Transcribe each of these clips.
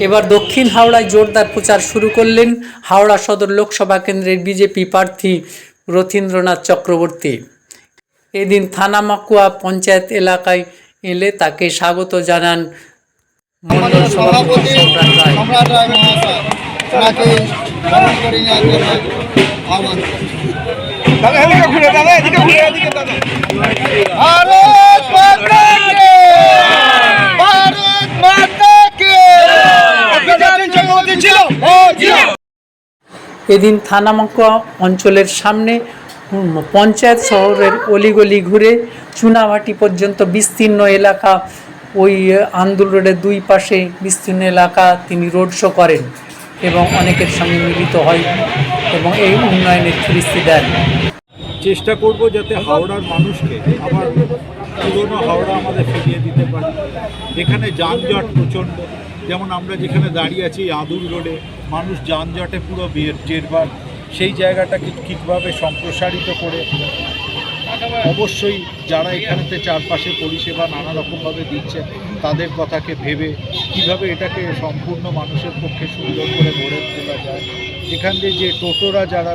এবার দক্ষিণ হাওড়ায় জোরদার প্রচার শুরু করলেন হাওড়া সদর লোকসভা কেন্দ্রের বিজেপি প্রার্থী রথীন্দ্রনাথ চক্রবর্তী। এদিন থানা মাকুয়া পঞ্চায়েত এলাকায় এলে তাকে স্বাগত জানান মণ্ডল সভাপতি সম্রাট রায়। এদিন থানামাকুয়া অঞ্চলের সামনে পঞ্চায়েত শহরের অলিগলি ঘুরে চুনাভাটি পর্যন্ত বিস্তীর্ণ এলাকা, ওই আন্দুল রোডের দুই পাশে বিস্তীর্ণ এলাকা তিনি রোড শো করেন এবং অনেকের সঙ্গে মিলিত হয় এবং এই উন্নয়নের ফিরিস্তি দেন। চেষ্টা করব যাতে হাওড়ার মানুষকে আবার পুরনো হাওড়া আমাদের ফিরিয়ে দিতে পারি। এখানে যানজট প্রচণ্ড, যেমন আমরা যেখানে দাঁড়িয়ে আছি আঁদুল রোডে মানুষ যানজটে পুরো জেরবার, সেই জায়গাটাকে ঠিকভাবে সম্প্রসারিত করে অবশ্যই যারা এখানেতে চারপাশে পরিষেবা নানা রকমভাবে দিচ্ছে তাদের কথাকে ভেবে কিভাবে এটাকে সম্পূর্ণ মানুষের পক্ষে সুন্দর করে গড়ে তোলা যায়। এখান দিয়ে যে টোটোরা যারা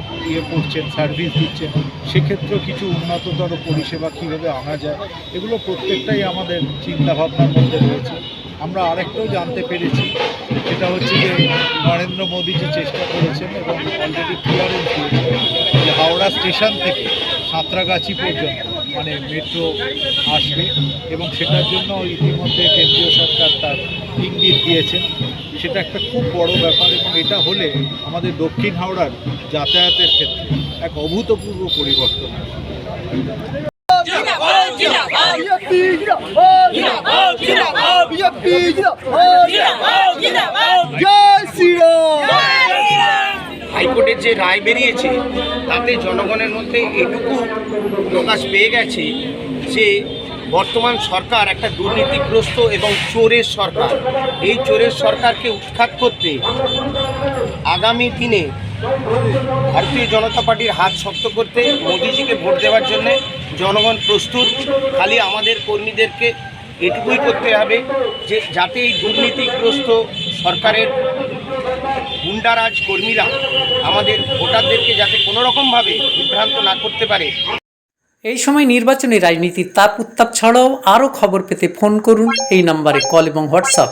করছেন, সার্ভিস দিচ্ছেন, সেক্ষেত্রেও কিছু উন্নততর পরিষেবা কীভাবে আনা যায়, এগুলো প্রত্যেকটাই আমাদের চিন্তাভাবনার মধ্যে রয়েছে। আমরা আরেকটাও জানতে পেরেছি, সেটা হচ্ছে যে নরেন্দ্র মোদীজি চেষ্টা করেছেন এবং অলরেডি ক্লিয়ারেন্স দিয়েছেন যে হাওড়া স্টেশন থেকে সাঁতরাগাছি পর্যন্ত মানে মেট্রো আসবে এবং সেটার জন্য ইতিমধ্যে কেন্দ্রীয় সরকার তার ইঙ্গিত দিয়েছেন। সেটা একটা খুব বড় ব্যাপার এবং এটা হলে আমাদের দক্ষিণ হাওড়ার যাতায়াতের ক্ষেত্রে এক অভূতপূর্ব পরিবর্তন হবে। হাইকোর্টের যে রায় বেরিয়েছে তাতে জনগণের মধ্যে এটুকু প্রকাশ পেয়ে গেছে যে বর্তমান সরকার একটা দুর্নীতিগ্রস্ত এবং চোরের সরকার। এই চোরের সরকারকে উৎখাত করতে আগামী দিনে ভারতীয় জনতা পার্টির হাত শক্ত করতে মোদিজিকে ভোট দেওয়ার জন্যে জনগণ প্রস্তুত। খালি আমাদের কর্মীদেরকে এটুকুই করতে হবে যে যাতে এই দুর্নীতিগ্রস্ত সরকারের গুন্ডারাজ কর্মীরা আমাদের ভোটারদেরকে যাতে কোনো রকমভাবে বিভ্রান্ত না করতে পারে। এই সময় নির্বাচনী রাজনীতির তাপ উত্তাপ ছাড়াও আরও খবর পেতে ফোন করুন এই নম্বরে কল এবং হোয়াটসঅ্যাপ।